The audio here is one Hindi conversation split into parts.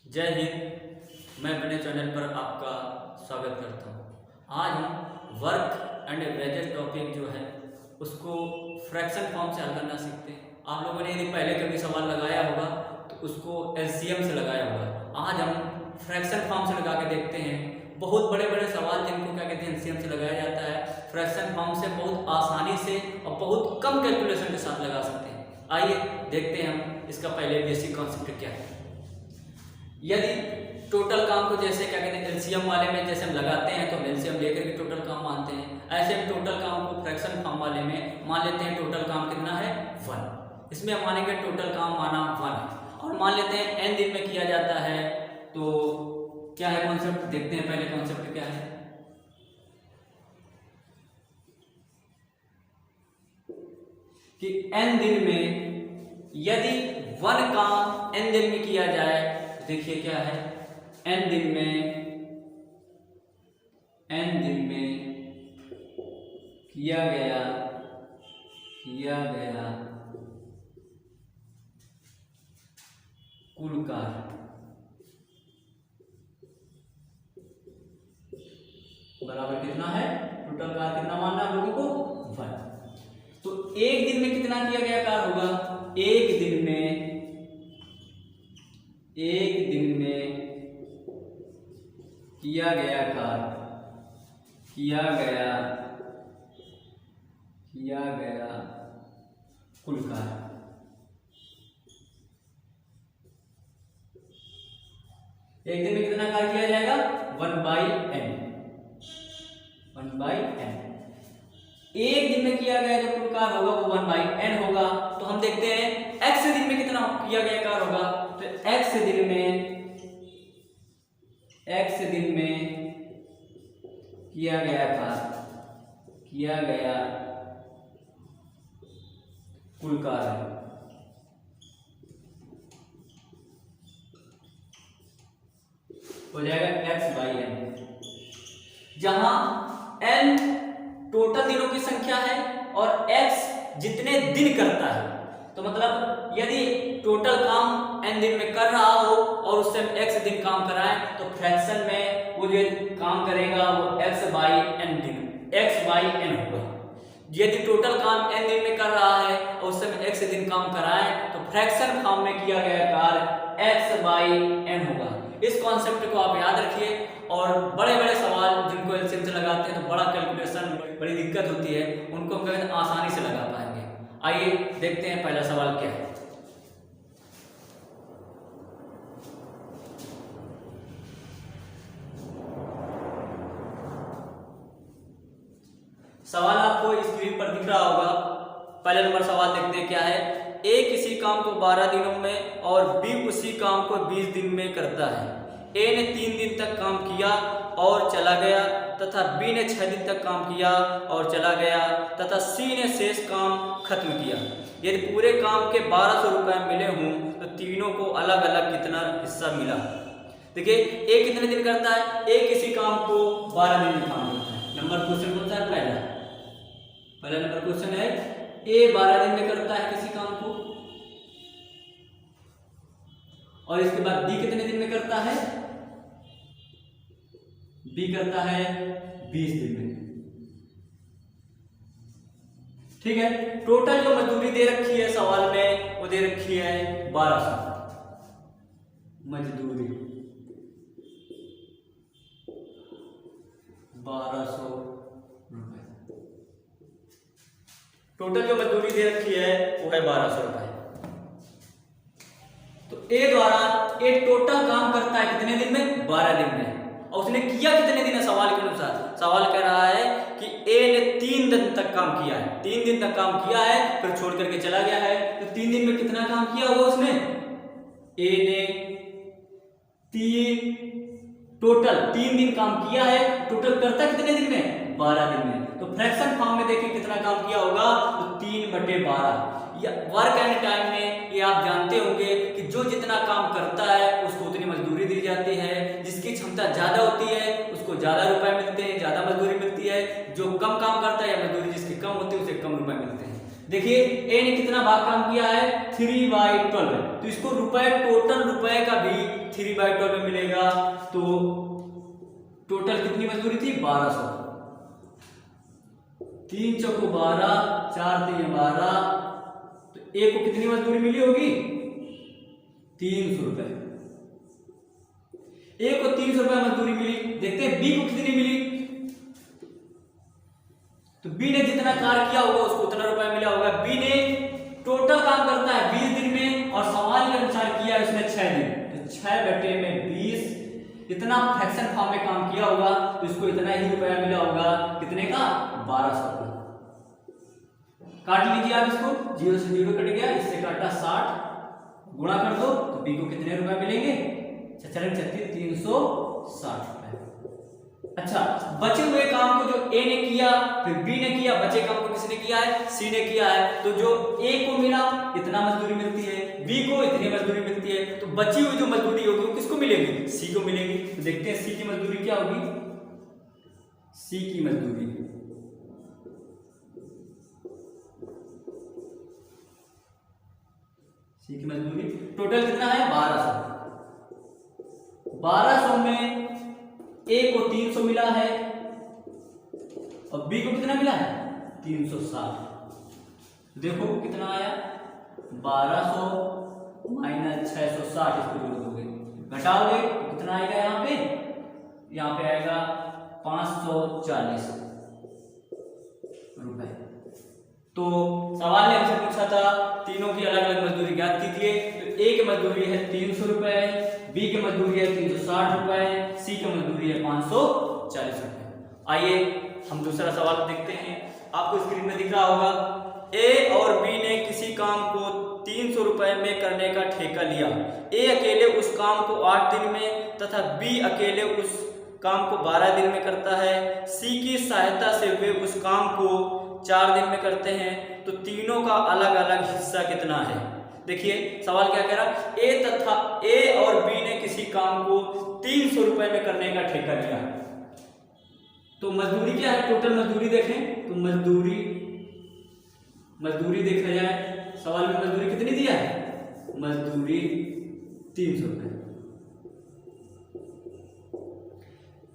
जय हिंद। मैं अपने चैनल पर आपका स्वागत करता हूँ। आज हम वर्क एंड वेजेस टॉपिक जो है उसको फ्रैक्शन फॉर्म से हल करना सीखते हैं। आप लोगों ने यदि पहले कभी सवाल लगाया होगा तो उसको एलसीएम से लगाया होगा। आज हम फ्रैक्शन फॉर्म से लगा के देखते हैं। बहुत बड़े बड़े सवाल जिनको क्या कहते हैं एलसीएम से लगाया जाता है, फ्रैक्शन फॉर्म से बहुत आसानी से और बहुत कम कैलकुलेशन के साथ लगा सकते हैं। आइए देखते हैं हम इसका पहले बेसिक कॉन्सेप्ट क्या है। यदि टोटल काम को जैसे क्या कहते हैं एलसीएम वाले में जैसे हम लगाते हैं तो हम एलसीएम लेकर के टोटल काम मानते हैं, ऐसे हम टोटल काम को फ्रैक्शन फॉर्म वाले में मान लेते हैं टोटल काम कितना है 1। इसमें हम मानेंगे टोटल काम माना 1 और मान लेते हैं n दिन में किया जाता है। तो क्या है कॉन्सेप्ट, देखते हैं पहले कॉन्सेप्ट क्या है। कि n दिन में यदि 1 काम n दिन में किया जाए, देखिए क्या है n दिन में किया गया कुल कार्य बराबर कितना है, टोटल कार्य कितना मानना है लोगों को 1। तो एक दिन में कितना किया गया कार्य होगा, एक दिन में किया गया कार्य कुल कार्य। एक दिन में कितना कार्य किया जाएगा 1/n। एक दिन में किया गया जो कुल कार्य होगा वो 1/n होगा। तो हम देखते हैं x दिन में कितना किया गया कार्य होगा। तो x दिन में किया गया कुल कार्य हो जाएगा x/n, जहां n टोटल दिनों की संख्या है और x जितने दिन करता है। तो मतलब यदि टोटल काम n दिन में कर रहा हो और उससे हम x दिन काम कराएं तो फ्रैक्शन में वो जो काम करेगा वो x/n होगा। यदि टोटल काम n दिन में कर रहा है और उससे हम x दिन काम कराएं तो फ्रैक्शन फॉर्म में किया गया कार्य x/n होगा। इस कॉन्सेप्ट को आप याद रखिए और बड़े बड़े सवाल जिनको एलसीएम से लगाते हैं तो बड़ा कैलकुलेशन बड़ी दिक्कत होती है, उनको हम आसानी से लगा पाएंगे। आइए देखते हैं पहला सवाल क्या है। सवाल आपको स्क्रीन पर दिख रहा होगा। पहले नंबर सवाल देखते हैं क्या है। ए किसी काम को 12 दिनों में और बी उसी काम को 20 दिन में करता है। ए ने 3 दिन तक काम किया और चला गया तथा बी ने 6 दिन तक काम किया और चला गया तथा सी ने शेष काम खत्म किया। यदि पूरे काम के 1200 रुपए मिले हों तो तीनों को अलग अलग कितना हिस्सा मिला। देखिए ए कितने दिन करता है, ए किसी काम को 12 दिन में काम करता है। नंबर क्वेश्चन कौन सा है, पहला नंबर क्वेश्चन है ए 12 दिन में करता है किसी काम को और इसके बाद बी कितने दिन में करता है, बी करता है 20 दिन में। ठीक है, टोटल जो मजदूरी दे रखी है सवाल में वो दे रखी है 1200 मजदूरी, 1200 रुपए। टोटल जो मजदूरी दे रखी है वो है 1200 रुपए। तो ए द्वारा ए टोटल काम करता है कितने दिन में, 12 दिन में, और उसने किया कितने दिन है सवाल के अनुसार। सवाल कह रहा है कि ए ने 3 दिन तक काम किया है, 3 दिन तक काम किया है फिर छोड़ करके चला गया है। तो 3 दिन में कितना काम किया होगा उसने, ए ने टोटल 3 दिन काम किया है। टोटल करता कितने दिन में, 12 दिन में। तो फ्रैक्शन फॉर्म में देखिए कितना काम किया होगा, तो 3/12। या वर्क एंड टाइम में ये आप जानते होंगे कि जो जितना काम करता है उसको उतनी मजदूरी दी जाती है। जिसकी क्षमता ज्यादा होती है उसको ज्यादा रुपए मिलते हैं, ज्यादा मजदूरी मिलती है। जो कम काम करता है या मजदूरी जिसकी कम होती है उसे कम रुपए मिलते हैं। देखिए ए ने कितना भाग काम किया है 3/12, तो इसको रुपए टोटल रुपए का भी 3/12 में मिलेगा। तो टोटल कितनी मजदूरी थी? 1200। 3 चौको 12, 4 3 12, तो ए को कितनी मजदूरी मिली होगी? 300 रुपए। ए को 300 रुपए मजदूरी मिली। देखते हैं बी को कितनी मिली। तो बी ने जितना कार्य किया होगा उसको उतना रुपया मिला होगा। बी ने टोटल काम करता है 20 दिन में और सवाल के अनुसार किया उसने 6 दिन, तो 6/20 इतना फ्रैक्शन फॉर्म में काम किया होगा तो इसको इतना ही रुपया मिला होगा। कितने का? 1200 का। काट लीजिए आप इसको, 0 से 0 कट गया, इससे काटा 60, गुणा कर दो तो बी को कितने रुपए मिलेंगे? 36 360 रुपए। अच्छा, बचे हुए काम को जो ए ने किया फिर बी ने किया, बचे काम को किसने किया है? सी ने किया है। तो जो ए को मिला इतना मजदूरी मिलती है, बी को इतनी मजदूरी मिलती है, तो बची हुई जो मजदूरी होगी वो किसको मिलेगी? सी को मिलेगी। तो देखते हैं सी की मजदूरी क्या होगी। सी की मजदूरी टोटल कितना है? 1200। 1200 में ए को 300 मिला है और बी को कितना मिला है? 360। देखो कितना आया? 1200 माइनस 660, इसको जोड़ दोगे, घटाओगे तो कितना आएगा? यहाँ पे आएगा 540 रुपए। तो सवाल ने हमसे पूछा था तीनों की अलग अलग मजदूरी ज्ञात कीजिए। तो ए की मजदूरी है 300 रुपए, बी की मजदूरी है 360 रुपए, सी की मजदूरी है 540 रुपए। आइए हम दूसरा सवाल देखते हैं। आपको स्क्रीन में दिख रहा होगा, ए और बी ने किसी काम को 300 रुपए में करने का ठेका लिया। ए अकेले उस काम को 8 दिन में तथा बी अकेले उस काम को 12 दिन में करता है। सी की सहायता से वे उस काम को 4 दिन में करते हैं। तो तीनों का अलग अलग हिस्सा कितना है? देखिए सवाल क्या कह रहा, ए और बी ने किसी काम को 300 रुपए में करने का ठेका लिया। तो मजदूरी क्या है? टोटल मजदूरी देखें तो मजदूरी देखा जाए, सवाल में मजदूरी कितनी दिया है? मजदूरी 300 रुपए।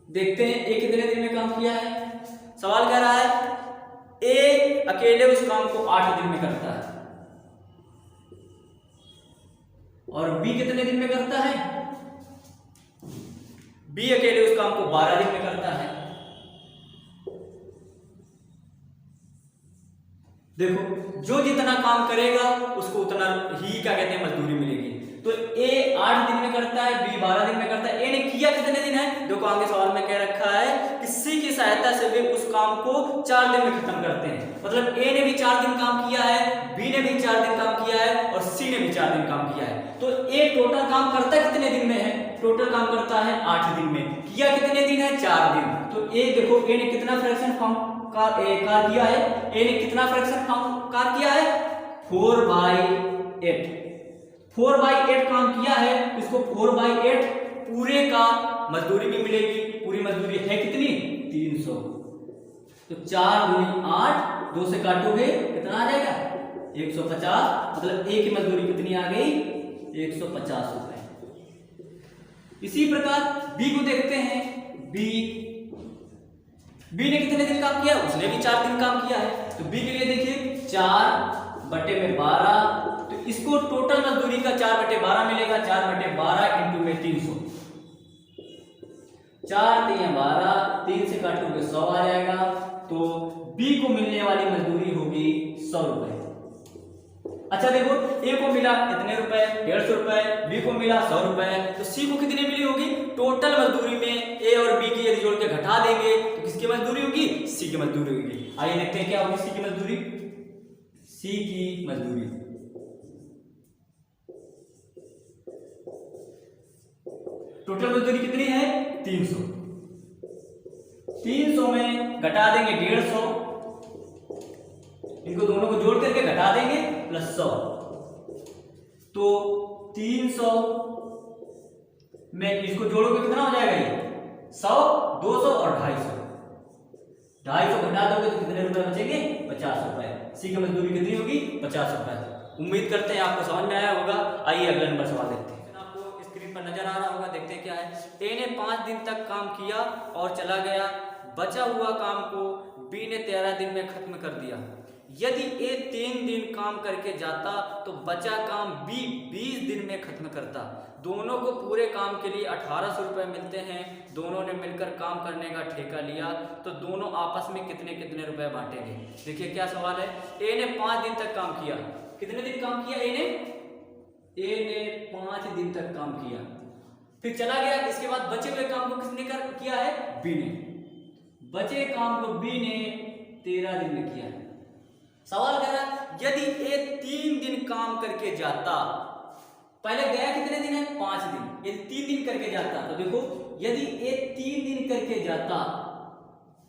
देखते हैं ए कितने दिन में काम किया है। सवाल कह रहा है ए अकेले उस काम को 8 दिन में करता है और बी कितने दिन में करता है? बी अकेले उस काम को 12 दिन में करता है। देखो जो जितना काम करेगा उसको उतना ही क्या कहते हैं? मजदूरी मिलेगी। तो ए 8 दिन में करता है, बी 12 दिन में करता है। ए ने किया कितने दिन है? देखो आगे सवाल में कह रखा है कि सी की सहायता से वे उस काम को 4 दिन में खत्म करते हैं। मतलब ए ने भी 4 दिन काम किया है, बी ने भी 4 दिन काम किया है और सी ने भी 4 दिन काम किया है। तो ए टोटल काम करता है कितने दिन में है? टोटल काम करता है 8 दिन में। किया कितने दिन है? 4 दिन। तो ए देखो ए ने कितना फ्रैक्शन फॉर्म कार किया है? ए ने कितना फ्रैक्शन फॉर्म कार किया है? 4/8। 4/8 काम किया है, इसको 4/8 पूरे का मजदूरी भी मिलेगी। पूरी मजदूरी है कितनी? 300। तो 4 दूनी 8, 2 से काटोगे कितना आ जाएगा? 150। मतलब ए की मजदूरी कितनी आ गई? 150 रुपए। इसी प्रकार बी को देखते हैं। बी ने कितने दिन काम किया? उसने भी 4 दिन काम किया है। तो बी के लिए देखिए 4/12, तो इसको टोटल मजदूरी का 4/12 मिलेगा। 4/12 इंटू में 300, 4 3 12, 3 से काटोगे 100 आ जाएगा। तो बी को मिलने वाली मजदूरी होगी 100 रुपए। अच्छा देखो ए को मिला इतने रुपए, 150 रुपए, बी को मिला 100 रुपए, तो सी को कितनी मिली होगी? टोटल मजदूरी में ए और बी की यदि जोड़ के घटा देंगे तो किसकी मजदूरी होगी? सी की मजदूरी होगी। आइए देखते हैं क्या होगी सी की मजदूरी। सी की मजदूरी टोटल मजदूरी कितनी है? 300। 300 में घटा देंगे 150, इनको दोनों को जोड़ करके घटा देंगे प्लस 100। तो 300 में इसको जोड़ोगे कितना हो जाएगा? ये 100, 200 और 250। 250 घटा दोगे तो कितने रुपए बचेंगे? 50 रुपए। सी की मजदूरी कितनी होगी? 50 रुपए। उम्मीद करते हैं आपको समझ में आया होगा। आइए अगला नंबर सवाल देखते हैं। आपको स्क्रीन पर पर नजर आ रहा होगा, देखते हैं क्या है। ए ने 5 दिन तक काम किया और चला गया। बचा हुआ काम को बी ने 13 दिन में खत्म कर दिया। यदि ए 3 दिन काम करके जाता तो बचा काम बी 20 दिन में खत्म करता। दोनों को पूरे काम के लिए 1800 रुपये मिलते हैं। दोनों ने मिलकर काम करने का ठेका लिया, तो दोनों आपस में कितने कितने रुपए बांटेंगे। देखिए क्या सवाल है। ए ने 5 दिन तक काम किया। कितने दिन काम किया ए ने 5 दिन तक काम किया, फिर चला गया। इसके बाद बचे हुए काम को किसने किया है, बी ने। बचे काम को बी ने 13 दिन में किया है। सवाल कह रहा है यदि ए 3 दिन काम करके जाता, पहले गया कितने दिन है, 5 दिन। यदि 3 दिन करके जाता, तो देखो यदि ए 3 दिन करके जाता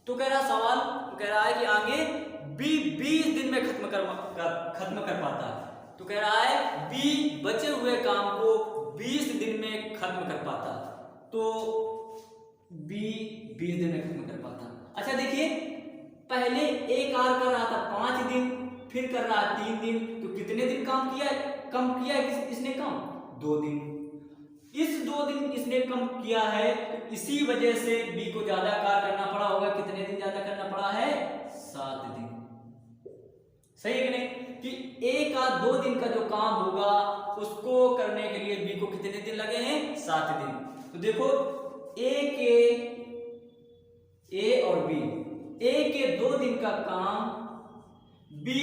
तो कह रहा सवाल कह रहा है कि आगे बी 20 दिन में खत्म कर पाता। तो कह रहा है बी बचे हुए काम को 20 दिन में खत्म कर पाता, तो बी 20 दिन में खत्म कर पाता। अच्छा देखिए, पहले ए कार कर रहा था 5 दिन, फिर कर रहा है 3 दिन, तो कितने दिन कम किया है इसने काम, 2 दिन। इस 2 दिन इसने कम किया है, तो इसी वजह से बी को ज्यादा कार्य करना पड़ा होगा। कितने दिन ज्यादा करना पड़ा है, 7 दिन। सही है कि नहीं, कि ए का 2 दिन का जो काम होगा उसको करने के लिए बी को कितने दिन लगे हैं, 7 दिन। तो देखो ए और बी, ए के 2 दिन का काम बी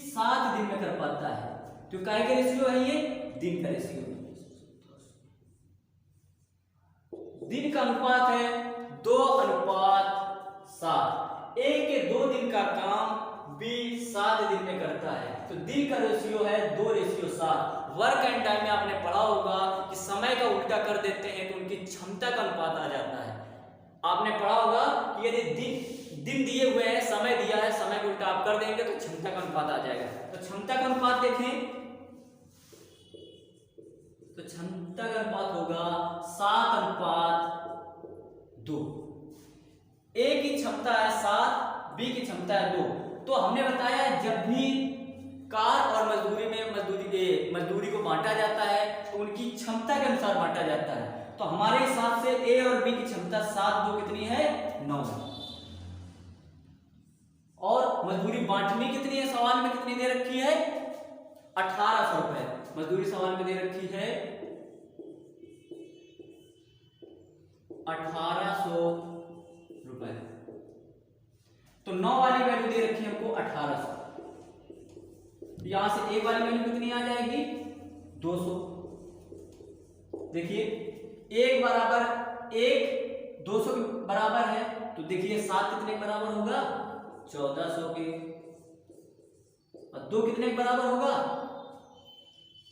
7 दिन में कर पाता है। तो काय का रेशियो है, ये दिन का रेशियो, दिन का अनुपात है 2:7। ए के 2 दिन का काम बी 7 दिन में करता है, तो दिन का रेशियो है 2:7। वर्क एंड टाइम में आपने पढ़ा होगा कि समय का उल्टा कर देते हैं तो उनकी क्षमता का अनुपात आ जाता है। आपने पढ़ा होगा कि यदि दिन दिए हुए हैं, समय दिया है, समय को उल्टा आप कर देंगे तो क्षमता का अनुपात आ जाएगा। तो क्षमता का अनुपात देखें, तो क्षमता का अनुपात होगा 7:2। ए की क्षमता है 7, बी की क्षमता है 2। तो हमने बताया जब भी कार और मजदूरी को बांटा जाता है तो उनकी क्षमता के अनुसार बांटा जाता है। तो हमारे हिसाब से ए और बी की क्षमता 7, 2 कितनी है, 9। और मजदूरी बांटनी कितनी है, सवाल में कितनी दे रखी है, 1800 रुपए मजदूरी सवाल में दे रखी है, 1800 रुपए। तो 9 वाली वैल्यू दे रखी है हमको 1800। यहां से एक वाली वैल्यू कितनी आ जाएगी, 200। देखिए 1 बराबर 1 200 के बराबर है, तो देखिए 7 कितने के बराबर होगा, 1400 के। और 2 कितने के बराबर होगा,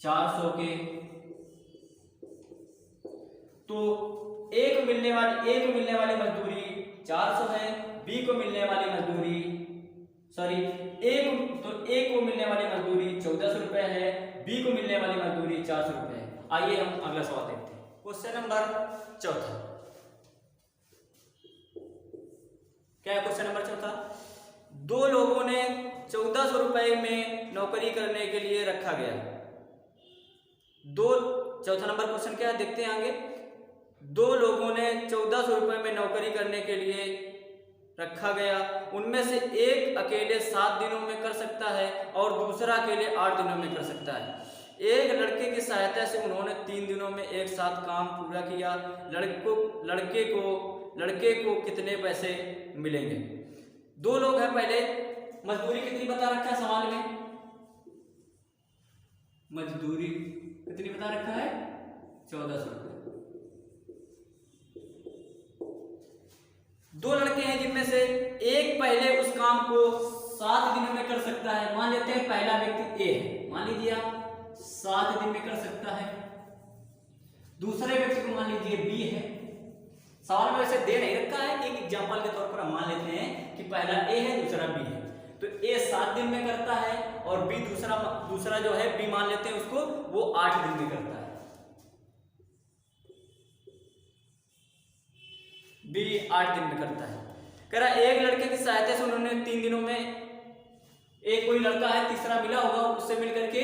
400 के। तो ए को मिलने वाली मजदूरी 400 है, बी को मिलने वाली मजदूरी ए को मिलने वाली मजदूरी 1400 रुपए है, बी को मिलने वाली मजदूरी 400 रुपए है। आइए हम अगला सवाल देखते हैं। Question number 4। क्या है क्वेश्चन नंबर 4? 2 लोगों ने 1400 रुपए में नौकरी करने के लिए रखा गया। चौथा नंबर क्वेश्चन क्या है, देखते हैं आगे। 2 लोगों ने 1400 रुपए में नौकरी करने के लिए रखा गया। उनमें से एक अकेले 7 दिनों में कर सकता है और दूसरा अकेले 8 दिनों में कर सकता है। एक लड़के की सहायता से उन्होंने 3 दिनों में एक साथ काम पूरा किया। लड़के को कितने पैसे मिलेंगे? 2 लोग हैं, पहले मजदूरी कितनी बता रखा है सवाल में, मजदूरी कितनी बता रखा है, 1400 रुपए। 2 लड़के हैं जिनमें से एक पहले उस काम को 7 दिनों में कर सकता है। मान लेते हैं पहला व्यक्ति ए है, मान लीजिए आप 7 दिन में कर सकता है। दूसरे व्यक्ति को मान लीजिए बी है। सवाल में वैसे दे नहीं रखा है, एक एग्जांपल के तौर पर हम मान लेते हैं कि पहला ए है, दूसरा बी है। तो ए 7 दिन में करता है और बी दूसरा जो है बी मान लेते हैं उसको, वो 8 दिन में करता है। बी 8 दिन में करता है। कह रहा एक लड़के की सहायता से उन्होंने 3 दिनों में, एक कोई लड़का है तीसरा मिला होगा, उससे मिलकर के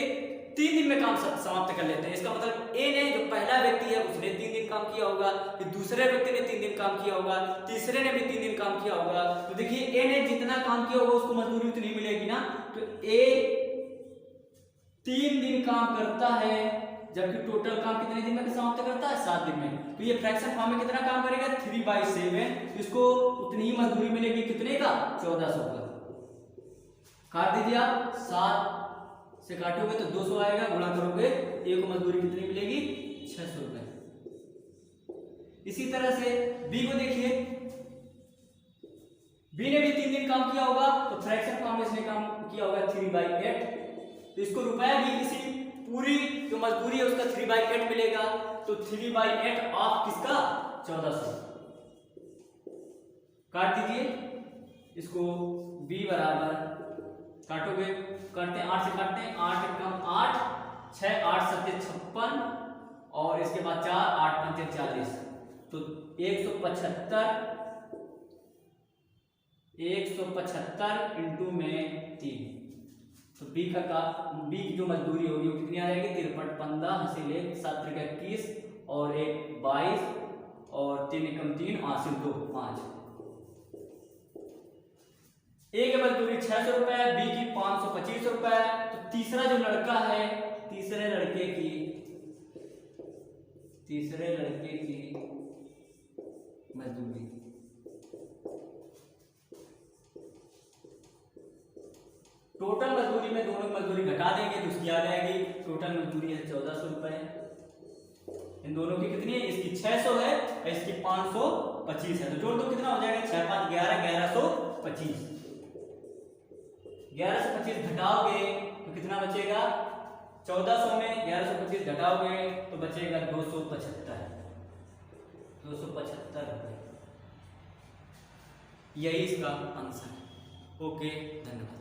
3 दिन में काम समाप्त कर लेते हैं। इसका मतलब ए ने, जो पहला व्यक्ति है, उसने 3 दिन काम किया होगा, फिर दूसरे व्यक्ति ने 3 दिन काम किया होगा, तीसरे ने भी 3 दिन काम किया होगा। तो देखिए ए ने जितना काम किया होगा उसको मजदूरी उतनी मिलेगी ना। तो ए 3 दिन काम करता है, जबकि टोटल काम कितने दिन में समाप्त करता है? 7 दिन में। तो ये फ्रैक्शन फॉर्म में कितना काम करेगा? 3/7। इसको उतनी ही मजदूरी मिलेगी, कितने का? 1400 का। काट दीजिए आप, 7 से काटोगे तो 200 आएगा, गुणा करोगे ए को मजदूरी कितनी मिलेगी? 600 रुपए। इसी तरह से बी को देखिए, बी ने भी 3 दिन काम किया होगा, तो फ्रैक्शन फॉर्म में इसने काम किया होगा 3/8। तो इसको रुपया भी इसी पूरी जो मजदूरी है उसका 3/8 मिलेगा। तो 3/8 ऑफ किसका? 1400। काट दीजिए इसको, b बराबर, काटोगे, करते हैं 8 से काटते हैं, 8 कम 8, 6 8 7 56 और इसके बाद 4 8 5 40। तो 175 इंटू में 3। तो बी की जो मजदूरी होगी वो कितनी आ जाएगी? 53 15 हसील 1 7 21 और 1 22 और 3 एकम 3 हासिल 2 5। ए की मजदूरी 600 रुपए, बी की 525 रुपए। तो तीसरा जो लड़का है, तीसरे लड़के की मजदूरी, टोटल मजदूरी में दोनों की मजदूरी घटा देंगे तो उसकी आ जाएगी। टोटल मजदूरी है 1400 रुपए। इन दोनों की कितनी है? इसकी 600 है और इसकी 525 है। तो जोड़ दो, कितना हो जाएगा? 6 5 11 1125। 1125 घटाओगे तो कितना बचेगा? 1400 में 1125 घटाओगे तो बचेगा 275 रुपए। यही इसका आंसर है। ओके, धन्यवाद।